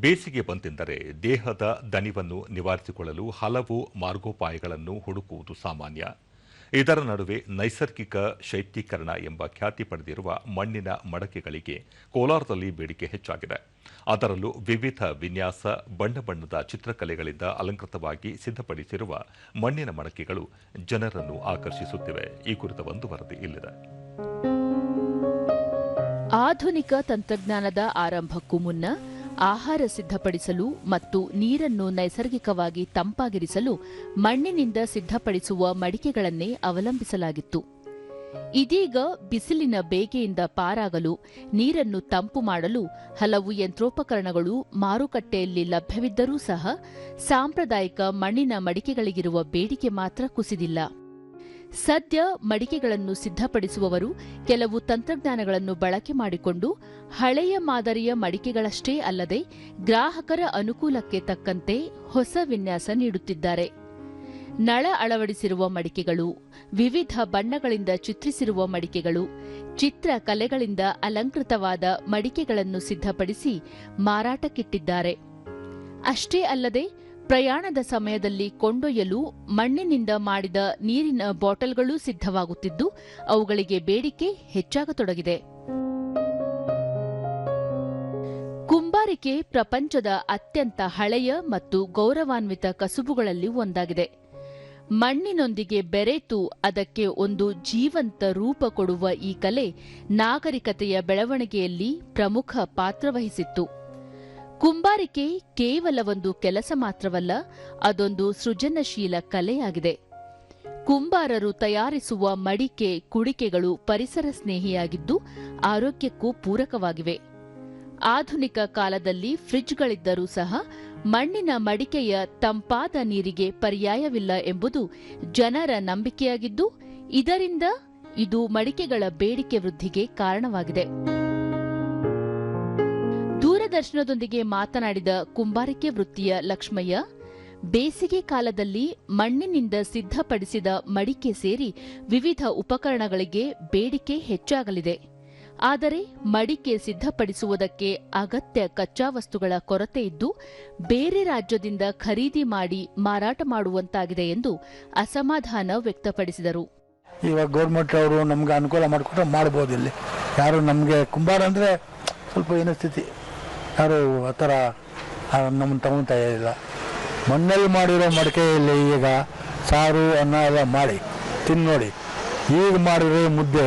ಬೇಸಿಗೆ ಬಂತೆಂದರೆ ದೇಹದ ದಣಿವನ್ನು ನಿವಾರಿಸಿಕೊಳ್ಳಲು ಹಲವು ಮಾರ್ಗೋಪಾಯಗಳನ್ನು ಹುಡುಕುವುದು ಸಾಮಾನ್ಯ. ಇದರ ನಡುವೆ ನೈಸರ್ಗಿಕ ಶೈತ್ಯೀಕರಣ ಎಂಬ ಖ್ಯಾತಿ ಪಡೆದಿರುವ ಮಣ್ಣಿನ ಮಡಕೆಗಳಿಗೆ ಕೋಲಾರದಲ್ಲಿ ಬೇಡಿಕೆ ಹೆಚ್ಚಾಗಿದೆ. ಅದರಲ್ಲೂ ವಿವಿಧ ವಿನ್ಯಾಸ, ಬಣ್ಣ ಬಣ್ಣದ ಚಿತ್ರಕಲೆಗಳಿಂದ ಅಲಂಕೃತವಾಗಿ ಸಿದ್ಧಪಡಿಸಿರುವ ಮಣ್ಣಿನ ಮಡಕೆಗಳು ಜನರನ್ನು ಆಕರ್ಷಿಸುತ್ತಿವೆ. ಈ ಕುರಿತ ಒಂದು ವರದಿ ಇಲ್ಲಿದೆ. ಆಧುನಿಕ ತಂತ್ರಜ್ಞಾನದ ಆರಂಭಕ್ಕೂ ಮುನ್ನ ಆಹಾರ ಸಿದ್ಧಪಡಿಸಲು ಮತ್ತು ನೀರನ್ನು ನೈಸರ್ಗಿಕವಾಗಿ ತಂಪಾಗಿರಿಸಲು ಮಣ್ಣಿನಿಂದ ಸಿದ್ಧಪಡಿಸುವ ಮಡಿಕೆಗಳನ್ನೇ ಅವಲಂಬಿಸಲಾಗಿತ್ತು. ಇದೀಗ ಬಿಸಿಲಿನ ಬೇಗೆಯಿಂದ ಪಾರಾಗಲು, ನೀರನ್ನು ತಂಪು ಮಾಡಲು ಹಲವು ಯಂತ್ರೋಪಕರಣಗಳು ಮಾರುಕಟ್ಟೆಯಲ್ಲಿ ಲಭ್ಯವಿದ್ದರೂ ಸಹ ಸಾಂಪ್ರದಾಯಿಕ ಮಣ್ಣಿನ ಮಡಿಕೆಗಳಿಗಿರುವ ಬೇಡಿಕೆ ಮಾತ್ರ ಕುಸಿದಿಲ್ಲ. ಸದ್ಯ ಮಡಿಕೆಗಳನ್ನು ಸಿದ್ಧಪಡಿಸುವವರು ಕೆಲವು ತಂತ್ರಜ್ಞಾನಗಳನ್ನು ಬಳಕೆ ಮಾಡಿಕೊಂಡು ಹಳೆಯ ಮಾದರಿಯ ಮಡಿಕೆಗಳಷ್ಟೇ ಅಲ್ಲದೆ ಗ್ರಾಹಕರ ಅನುಕೂಲಕ್ಕೆ ತಕ್ಕಂತೆ ಹೊಸ ವಿನ್ಯಾಸ ನೀಡುತ್ತಿದ್ದಾರೆ. ನಳ ಅಳವಡಿಸಿರುವ ಮಡಿಕೆಗಳು, ವಿವಿಧ ಬಣ್ಣಗಳಿಂದ ಚಿತ್ರಿಸಿರುವ ಮಡಿಕೆಗಳು, ಚಿತ್ರಕಲೆಗಳಿಂದ ಅಲಂಕೃತವಾದ ಮಡಿಕೆಗಳನ್ನು ಸಿದ್ಧಪಡಿಸಿ ಮಾರಾಟಕ್ಕಿಟ್ಟಿದ್ದಾರೆ. ಅಷ್ಟೇ ಅಲ್ಲದೆ ಪ್ರಯಾಣದ ಸಮಯದಲ್ಲಿ ಕೊಂಡೊಯ್ಯಲು ಮಣ್ಣಿನಿಂದ ಮಾಡಿದ ನೀರಿನ ಬಾಟಲ್ಗಳೂ ಸಿದ್ಧವಾಗುತ್ತಿದ್ದು ಅವುಗಳಿಗೆ ಬೇಡಿಕೆ ಹೆಚ್ಚಾಗತೊಡಗಿದೆ. ಕುಂಬಾರಿಕೆ ಪ್ರಪಂಚದ ಅತ್ಯಂತ ಹಳೆಯ ಮತ್ತು ಗೌರವಾನ್ವಿತ ಕಸುಬುಗಳಲ್ಲಿ ಒಂದಾಗಿದೆ. ಮಣ್ಣಿನೊಂದಿಗೆ ಬೆರೆತು ಅದಕ್ಕೆ ಒಂದು ಜೀವಂತ ರೂಪ ಕೊಡುವ ಈ ಕಲೆ ನಾಗರಿಕತೆಯ ಬೆಳವಣಿಗೆಯಲ್ಲಿ ಪ್ರಮುಖ ಪಾತ್ರವಹಿಸಿತ್ತು. ಕುಂಬಾರಿಕೆ ಕೇವಲ ಒಂದು ಕೆಲಸ ಮಾತ್ರವಲ್ಲ, ಅದೊಂದು ಸೃಜನಶೀಲ ಕಲೆಯಾಗಿದೆ. ಕುಂಬಾರರು ತಯಾರಿಸುವ ಮಡಿಕೆ, ಕುಡಿಕೆಗಳು ಪರಿಸರ ಸ್ನೇಹಿಯಾಗಿದ್ದು ಆರೋಗ್ಯಕ್ಕೂ ಪೂರಕವಾಗಿವೆ. ಆಧುನಿಕ ಕಾಲದಲ್ಲಿ ಫ್ರಿಡ್ಜ್ಗಳಿದ್ದರೂ ಸಹ ಮಣ್ಣಿನ ಮಡಿಕೆಯ ತಂಪಾದ ನೀರಿಗೆ ಪರ್ಯಾಯವಿಲ್ಲ ಎಂಬುದು ಜನರ ನಂಬಿಕೆಯಾಗಿದ್ದು, ಇದರಿಂದ ಇದು ಮಡಿಕೆಗಳ ಬೇಡಿಕೆ ವೃದ್ಧಿಗೆ ಕಾರಣವಾಗಿದೆ. ದೂರದರ್ಶನದೊಂದಿಗೆ ಮಾತನಾಡಿದ ಕುಂಬಾರಿಕೆ ವೃತ್ತಿಯ ಲಕ್ಷ್ಮಯ್ಯ, ಬೇಸಿಗೆ ಕಾಲದಲ್ಲಿ ಮಣ್ಣಿನಿಂದ ಸಿದ್ಧಪಡಿಸಿದ ಮಡಿಕೆ ಸೇರಿ ವಿವಿಧ ಉಪಕರಣಗಳಿಗೆ ಬೇಡಿಕೆ ಹೆಚ್ಚಾಗಲಿದೆ. ಆದರೆ ಮಡಿಕೆ ಸಿದ್ಧಪಡಿಸುವುದಕ್ಕೆ ಅಗತ್ಯ ಕಚ್ಚಾ ವಸ್ತುಗಳ ಕೊರತೆ ಇದ್ದು ಬೇರೆ ರಾಜ್ಯದಿಂದ ಖರೀದಿ ಮಾಡಿ ಮಾರಾಟ ಮಾಡುವಂತಾಗಿದೆ ಎಂದು ಅಸಮಾಧಾನ ವ್ಯಕ್ತಪಡಿಸಿದರು. ಇವಾಗ ಗೌರ್ಮೆಂಟ್ ಅವರು ನಮ್ಗೆ ಅನುಕೂಲ ಮಾಡಿಕೊಟ್ರೆ ಮಾಡ್ಬೋದು. ಇಲ್ಲಿ ಯಾರು ನಮಗೆ ಕುಂಬಾರ ಅಂದರೆ ಸ್ವಲ್ಪ ಏನೋ ಸ್ಥಿತಿ, ಯಾರು ಆ ಥರ ನಮ್ಮನ್ನು ತಗೊತಾ ಇಲ್ಲ. ಮಣ್ಣಲ್ಲಿ ಮಾಡಿರೋ ಮಡಿಕೆಯಲ್ಲಿ ಈಗ ಸಾರು ಅನ್ನ ಎಲ್ಲ ಮಾಡಿ ತಿನ್ನೋಡಿ. ಈಗ ಮಾಡಿರೋ ಮುದ್ದೆ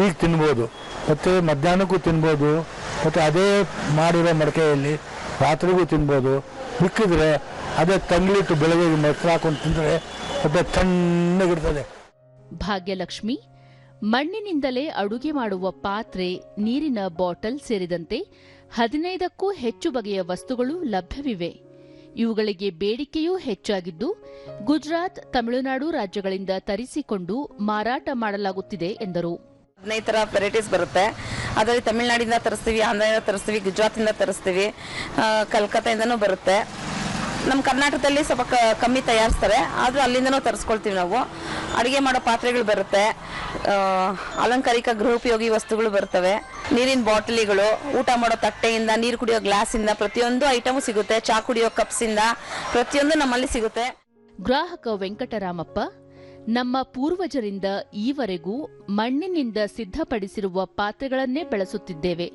ಈಗ ತಿನ್ಬೋದು, ಮತ್ತು ಮಧ್ಯಾಹ್ನಕ್ಕೂ ತಿನ್ಬೋದು, ಮತ್ತು ಅದೇ ಮಾಡಿರೋ ಮಡಿಕೆಯಲ್ಲಿ ರಾತ್ರಿಗೂ ತಿನ್ಬೋದು. ಮಿಕ್ಕಿದ್ರೆ ಅದೇ ತಂಗ್ಲಿಟ್ಟು ಬೆಳಗ್ಗೆ ಮೊಸರು ಹಾಕೊಂಡು ತಿಂದರೆ ಹೊಟ್ಟೆ ತಣ್ಣಗಿರ್ತದೆ. ಭಾಗ್ಯಲಕ್ಷ್ಮಿ, ಮಣ್ಣಿನಿಂದಲೇ ಅಡುಗೆ ಮಾಡುವ ಪಾತ್ರೆ, ನೀರಿನ ಬಾಟಲ್ ಸೇರಿದಂತೆ 15ಕ್ಕೂ ಹೆಚ್ಚು ಬಗೆಯ ವಸ್ತುಗಳು ಲಭ್ಯವಿವೆ. ಇವುಗಳಿಗೆ ಬೇಡಿಕೆಯೂ ಹೆಚ್ಚಾಗಿದ್ದು ಗುಜರಾತ್, ತಮಿಳುನಾಡು ರಾಜ್ಯಗಳಿಂದ ತರಿಸಿಕೊಂಡು ಮಾರಾಟ ಮಾಡಲಾಗುತ್ತಿದೆ ಎಂದರು. 15 ತರ ವೆರೈಟೀಸ್ ಬರುತ್ತೆ. ಅದರಲ್ಲಿ ತಮಿಳುನಾಡಿಂದ ತರಿಸ್ತೀವಿ, ಆಂಧ್ರದಿಂದ ತರಿಸ್ತೀವಿ, ಗುಜರಾತಿಂದ ತರಿಸ್ತೀವಿ, ಕಲ್ಕತ್ತಾಯಿಂದನೂ ಬರುತ್ತೆ. ನಮ್ಮ ಕರ್ನಾಟಕದಲ್ಲಿ ಸ್ವಲ್ಪ ಕಮ್ಮಿ ತಯಾರಿಸ್ತಾರೆ, ಆದರೂ ಅಲ್ಲಿಂದನೂ ತರಿಸ್ಕೊಳ್ತೀವಿ ನಾವು. ಅಡುಗೆ ಮಾಡೋ ಪಾತ್ರೆಗಳು ಬರುತ್ತೆ, ಅಲಂಕಾರಿಕ ಗೃಹೋಪಯೋಗಿ ವಸ್ತುಗಳು ಬರ್ತವೆ, ನೀರಿನ ಬಾಟಲಿಗಳು, ಊಟ ಮಾಡೋ ತಟ್ಟೆಯಿಂದ, ನೀರು ಕುಡಿಯೋ ಗ್ಲಾಸಿಂದ ಪ್ರತಿಯೊಂದು ಐಟಮು ಸಿಗುತ್ತೆ. ಚಾ ಕುಡಿಯೋ ಕಪ್ಸಿಂದ ಪ್ರತಿಯೊಂದು ನಮ್ಮಲ್ಲಿ ಸಿಗುತ್ತೆ. ಗ್ರಾಹಕ ವೆಂಕಟರಾಮಪ್ಪ, ನಮ್ಮ ಪೂರ್ವಜರಿಂದ ಈವರೆಗೂ ಮಣ್ಣಿನಿಂದ ಸಿದ್ಧಪಡಿಸಿರುವ ಪಾತ್ರೆಗಳನ್ನೇ ಬಳಸುತ್ತಿದ್ದೇವೆ.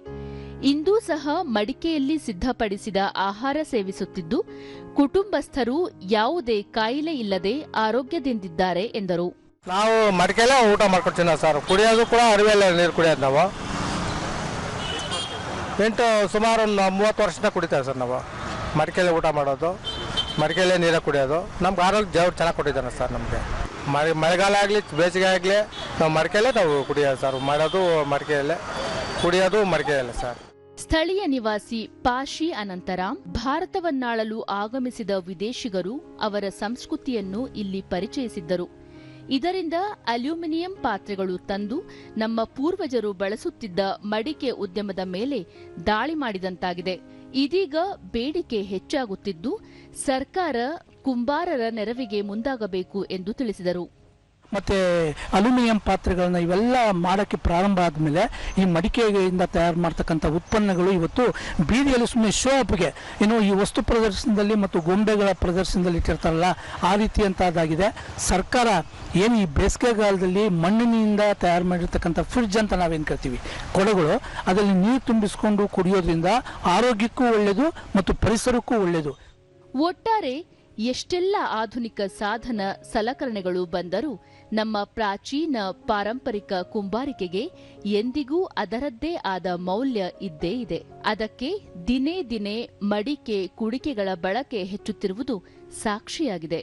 ಇಂದೂ ಸಹ ಮಡಿಕೆಯಲ್ಲಿ ಸಿದ್ಧಪಡಿಸಿದ ಆಹಾರ ಸೇವಿಸುತ್ತಿದ್ದು ಕುಟುಂಬಸ್ಥರು ಯಾವುದೇ ಕಾಯಿಲೆ ಇಲ್ಲದೆ ಆರೋಗ್ಯದಿಂದಿದ್ದಾರೆ ಎಂದರು. ನಾವು ಮಡಿಕೆಲ್ಲೇ ಊಟ ಮಾಡ್ಕೊಡ್ತೀವಿ ಸರ್. ಕುಡಿಯೋದು ಕೂಡ ಅರಿವೆಲ್ಲ ನೀರು ಕುಡಿಯೋದು ನಾವು ಸುಮಾರು ಒಂದು 30 ವರ್ಷದಿಂದ ಕುಡಿತೇವೆ ಸರ್. ನಾವು ಮಡಿಕೆಲ್ಲೇ ಊಟ ಮಾಡೋದು, ಮಡಿಕೆಲ್ಲೇ ನೀರೇ ಕುಡಿಯೋದು. ನಮ್ಗೆ ಆರೋಗ್ಯ ದೇವ್ರು ಚೆನ್ನಾಗಿ ಕೊಟ್ಟಿದ್ದಾನೆ ಸರ್. ನಮಗೆ ಮಳೆಗಾಲ ಆಗಲಿ ಬೇಸಿಗೆ ಆಗಲಿ ನಾವು ಮಡಿಕೆಯಲ್ಲೇ ನಾವು ಕುಡಿಯೋದು ಸರ್. ಮಾಡೋದು ಮಡಿಕೆಯಲ್ಲೇ, ಕುಡಿಯೋದು ಮಡಿಕೆಯಲ್ಲೇ ಸರ್. ಸ್ಥಳೀಯ ನಿವಾಸಿ ಪಾಶಿ ಅನಂತರಾಮ್, ಭಾರತವನ್ನಾಳಲು ಆಗಮಿಸಿದ ವಿದೇಶಿಗರು ಅವರ ಸಂಸ್ಕೃತಿಯನ್ನು ಇಲ್ಲಿ ಪರಿಚಯಿಸಿದ್ದರು. ಇದರಿಂದ ಅಲ್ಯೂಮಿನಿಯಂ ಪಾತ್ರೆಗಳು ತಂದು ನಮ್ಮ ಪೂರ್ವಜರು ಬಳಸುತ್ತಿದ್ದ ಮಡಿಕೆ ಉದ್ಯಮದ ಮೇಲೆ ದಾಳಿ ಮಾಡಿದಂತಾಗಿದೆ. ಇದೀಗ ಬೇಡಿಕೆ ಹೆಚ್ಚಾಗುತ್ತಿದ್ದು ಸರ್ಕಾರ ಕುಂಬಾರರ ನೆರವಿಗೆ ಮುಂದಾಗಬೇಕು ಎಂದು ತಿಳಿಸಿದರು. ಮತ್ತು ಅಲ್ಯೂಮಿನಿಯಂ ಪಾತ್ರೆಗಳನ್ನ ಇವೆಲ್ಲ ಮಾಡೋಕ್ಕೆ ಪ್ರಾರಂಭ ಆದಮೇಲೆ ಈ ಮಡಿಕೆಯಿಂದ ತಯಾರು ಮಾಡ್ತಕ್ಕಂಥ ಉತ್ಪನ್ನಗಳು ಇವತ್ತು ಬೀದಿಯಲ್ಲಿ ಸುಮ್ಮನೆ ಶೋ ಅಪ್ಗೆ ಏನು ಈ ವಸ್ತು ಪ್ರದರ್ಶನದಲ್ಲಿ ಮತ್ತು ಗೊಂಬೆಗಳ ಪ್ರದರ್ಶನದಲ್ಲಿ ಇಟ್ಟಿರ್ತಾರಲ್ಲ ಆ ರೀತಿಯಂಥದ್ದಾಗಿದೆ. ಸರ್ಕಾರ ಏನು ಈ ಬೇಸಿಗೆಗಾಲದಲ್ಲಿ ಮಣ್ಣಿನಿಂದ ತಯಾರು ಮಾಡಿರ್ತಕ್ಕಂಥ ಫ್ರಿಡ್ಜ್ ಅಂತ ನಾವೇನು ಕರಿತೀವಿ ಕೊಡಗಳು, ಅದರಲ್ಲಿ ನೀರು ತುಂಬಿಸ್ಕೊಂಡು ಕುಡಿಯೋದ್ರಿಂದ ಆರೋಗ್ಯಕ್ಕೂ ಒಳ್ಳೆಯದು ಮತ್ತು ಪರಿಸರಕ್ಕೂ ಒಳ್ಳೆಯದು. ಒಟ್ಟಾರೆ ಎಷ್ಟೆಲ್ಲ ಆಧುನಿಕ ಸಾಧನ ಸಲಕರಣೆಗಳು ಬಂದರೂ ನಮ್ಮ ಪ್ರಾಚೀನ ಪಾರಂಪರಿಕ ಕುಂಬಾರಿಕೆಗೆ ಎಂದಿಗೂ ಅದರದ್ದೇ ಆದ ಮೌಲ್ಯ ಇದ್ದೇ ಇದೆ. ಅದಕ್ಕೆ ದಿನೇ ದಿನೇ ಮಡಿಕೆ ಕುಡಿಕೆಗಳ ಬಳಕೆ ಹೆಚ್ಚುತ್ತಿರುವುದು ಸಾಕ್ಷಿಯಾಗಿದೆ.